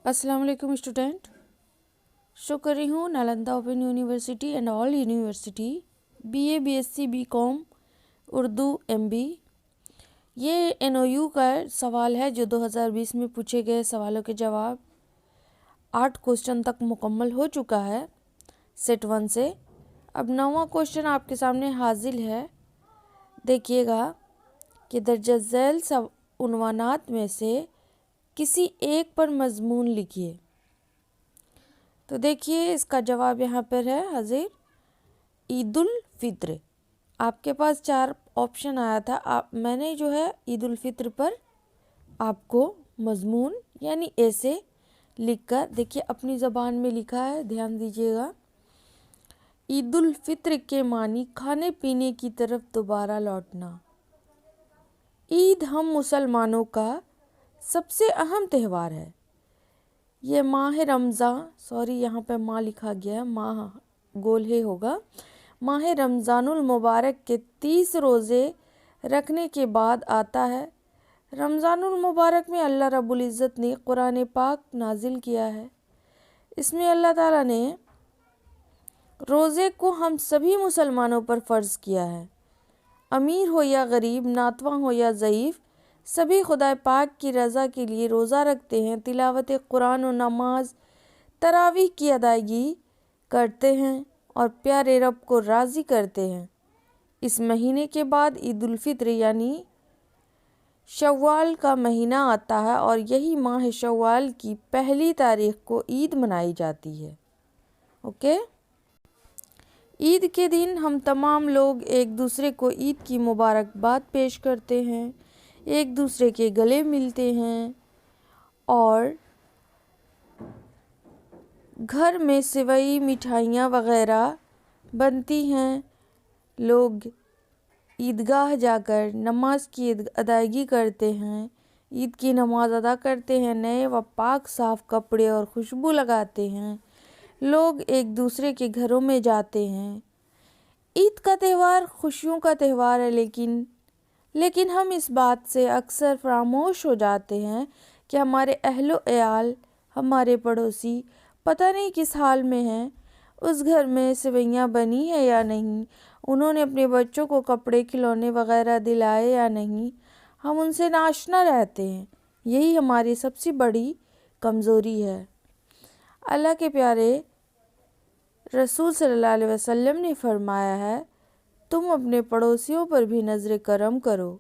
अस्सलाम वालेकुम student. Show कर रही हूँ Nalanda open university and all university BA BSc BCom Urdu MB. ये एनओयू का सवाल है जो 2020 में पूछे गए सवालों के जवाब 8 क्वेश्चन तक मुकम्मल हो चुका है सेट 1 से। अब 9वां क्वेश्चन आपके सामने हाजिर है। देखिएगा कि दर्ज झैल उन्वानात में से किसी एक पर मजमून लिखिए। तो देखिए इसका जवाब यहाँ पर है हाजिर, ईद उल फित्र। आपके पास 4 ऑप्शन आया था, मैंने जो है ईद उल फित्र पर आपको मजमून यानी ऐसे लिखकर, देखिए अपनी ज़बान में लिखा है, ध्यान दीजिएगा। ईद उल फित्र के मानी खाने पीने की तरफ दोबारा लौटना। ईद हम मुसलमानों का सबसे अहम त्यौहार है। ये माह रमज़ान, यहाँ पे माँ लिखा गया है, माह गोल है होगा। माह रमज़ानुल मुबारक के 30 रोज़े रखने के बाद आता है। रमज़ानुल मुबारक में अल्लाह रब्बुल इज़्ज़त ने कुरान पाक नाजिल किया है। इसमें अल्लाह ताला ने रोज़े को हम सभी मुसलमानों पर फ़र्ज़ किया है। अमीर हो या गरीब, नातवा हो या ज़ईफ़, सभी खुदा पाक की रज़ा के लिए रोज़ा रखते हैं, तिलावत कुरान और नमाज तरावीह की अदायगी करते हैं और प्यारे रब को राज़ी करते हैं। इस महीने के बाद ईद उल फित्र यानी शव्वाल का महीना आता है और यही माह शव्वाल की पहली तारीख को ईद मनाई जाती है। ओके। ईद के दिन हम तमाम लोग एक दूसरे को ईद की मुबारकबाद पेश करते हैं, एक दूसरे के गले मिलते हैं और घर में सेवई मिठाइयाँ वग़ैरह बनती हैं। लोग ईदगाह जाकर नमाज की अदायगी करते हैं, ईद की नमाज अदा करते हैं, नए व पाक साफ़ कपड़े और खुशबू लगाते हैं। लोग एक दूसरे के घरों में जाते हैं। ईद का त्यौहार खुशियों का त्यौहार है, लेकिन हम इस बात से अक्सर फरामोश हो जाते हैं कि हमारे अहलो एयाल, हमारे पड़ोसी पता नहीं किस हाल में हैं, उस घर में सेवइयाँ बनी है या नहीं, उन्होंने अपने बच्चों को कपड़े खिलौने वगैरह दिलाए या नहीं, हम उनसे नाशना रहते हैं। यही हमारी सबसे बड़ी कमज़ोरी है। अल्लाह के प्यारे रसूल सल्लल्लाहु अलैहि वसल्लम ने फरमाया है, तुम अपने पड़ोसियों पर भी नज़र करम करो,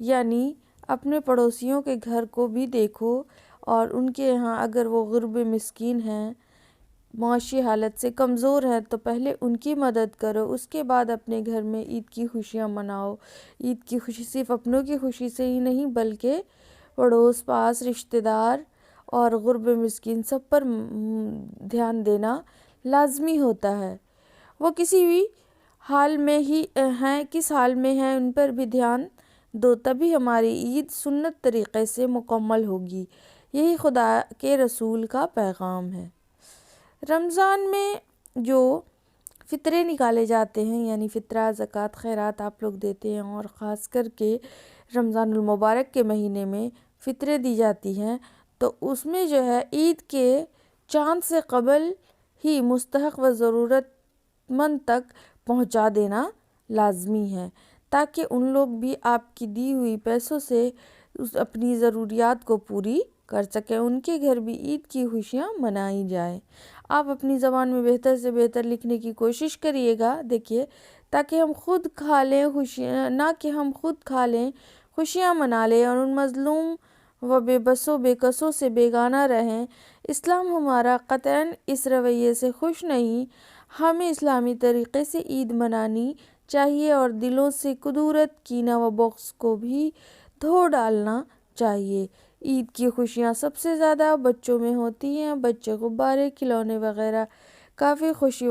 यानी अपने पड़ोसियों के घर को भी देखो और उनके यहाँ अगर वो गुर्ब मिस्कीन हैं, माशी हालत से कमज़ोर हैं, तो पहले उनकी मदद करो, उसके बाद अपने घर में ईद की खुशियाँ मनाओ। ईद की खुशी सिर्फ अपनों की खुशी से ही नहीं बल्कि पड़ोस पास रिश्तेदार और गुर्ब मिस्कीन सब पर ध्यान देना लाजमी होता है। वो किसी भी हाल में ही हैं, किस हाल में हैं, उन पर भी ध्यान दो, तभी हमारी ईद सुन्नत तरीक़े से मुकम्मल होगी। यही खुदा के रसूल का पैगाम है। रमज़ान में जो फ़ितरे निकाले जाते हैं यानी फ़ितरा, ज़कात, खैरात आप लोग देते हैं और ख़ास करके रमज़ानुल मुबारक के महीने में फ़ितरे दी जाती हैं, तो उसमें जो है ईद के चाँद से क़बल ही मुस्तहक़ व ज़रूरतमंद तक पहुंचा देना लाजमी है, ताकि उन लोग भी आपकी दी हुई पैसों से अपनी ज़रूरियात को पूरी कर सकें, उनके घर भी ईद की खुशियाँ मनाई जाए। आप अपनी ज़बान में बेहतर से बेहतर लिखने की कोशिश करिएगा, देखिए, ताकि हम खुद खा लें खुशियाँ, ना कि हम खुद खा लें खुशियाँ मना लें और उन मज़लूम व बेबसों बेकसों से बेगाना रहें। इस्लाम हमारा क़तईन इस रवैये से खुश नहीं। हमें इस्लामी तरीक़े से ईद मनानी चाहिए और दिलों से कुदूरत, कीना व बग़्ज़ को भी धो डालना चाहिए। ईद की खुशियाँ सबसे ज़्यादा बच्चों में होती हैं। बच्चे गुब्बारे, खिलौने वगैरह काफ़ी खुशी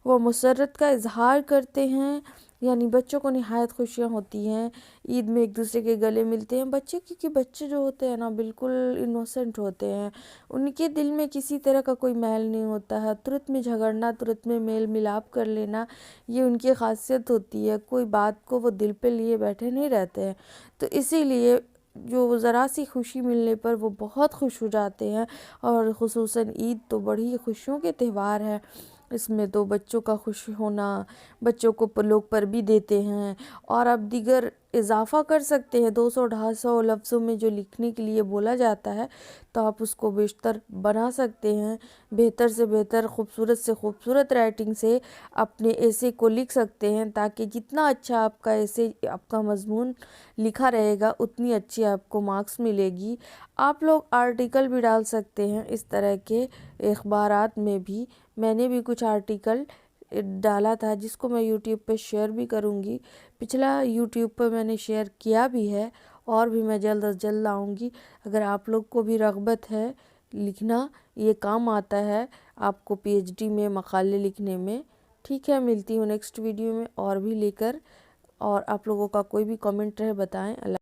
व मुसर्रत का इजहार करते हैं, यानी बच्चों को निहायत खुशियाँ होती हैं। ईद में एक दूसरे के गले मिलते हैं बच्चे, क्योंकि बच्चे जो होते हैं ना बिल्कुल इनोसेंट होते हैं, उनके दिल में किसी तरह का कोई मैल नहीं होता है। तुरंत में झगड़ना, तुरंत में मेल मिलाप कर लेना, ये उनकी खासियत होती है। कोई बात को वो दिल पे लिए बैठे नहीं रहते हैं। तो इसीलिए جو ذرا سی خوشی ملنے پر وہ بہت خوش ہو جاتے ہیں، اور خصوصاً عید تو بڑی خوشیوں کے تہوار ہے۔ اس میں تو بچوں کا خوش ہونا، بچوں کو لوگ پر بھی دیتے ہیں، اور آپ دیگر اضافہ کر سکتے ہیں 200-250 لفظوں میں جو لکھنے کے لیے بولا جاتا ہے، تو آپ اس کو بیشتر بنا سکتے ہیں، بہتر سے بہتر، خوبصورت سے خوبصورت رائٹنگ سے اپنے ایسے کو لکھ سکتے ہیں، تاکہ جتنا اچھا آپ کا ایسے آپ کا مضمون لکھا رہے گا اتنی اچھی آپ کو مارکس ملے گی۔ آپ لوگ آرٹیکل بھی ڈال سکتے ہیں اس طرح کے اخبارات میں بھی۔ میں نے بھی کچھ آرٹیکل ڈالا تھا جس کو میں یوٹیوب پہ شیئر بھی کروں گی، پچھلا یوٹیوب پہ میں نے شیئر کیا بھی ہے، اور بھی میں جلد از جلد لاؤں گی۔ اگر آپ لوگ کو بھی رغبت ہے لکھنا، یہ کام آتا ہے آپ کو پی ایچ ڈی میں مقالے لکھنے میں۔ ٹھیک ہے، ملتی ہوں نیکسٹ ویڈیو میں اور بھی لے کر، اور آپ لوگوں کا کوئی بھی کامنٹ رہے بتائیں۔ اللہ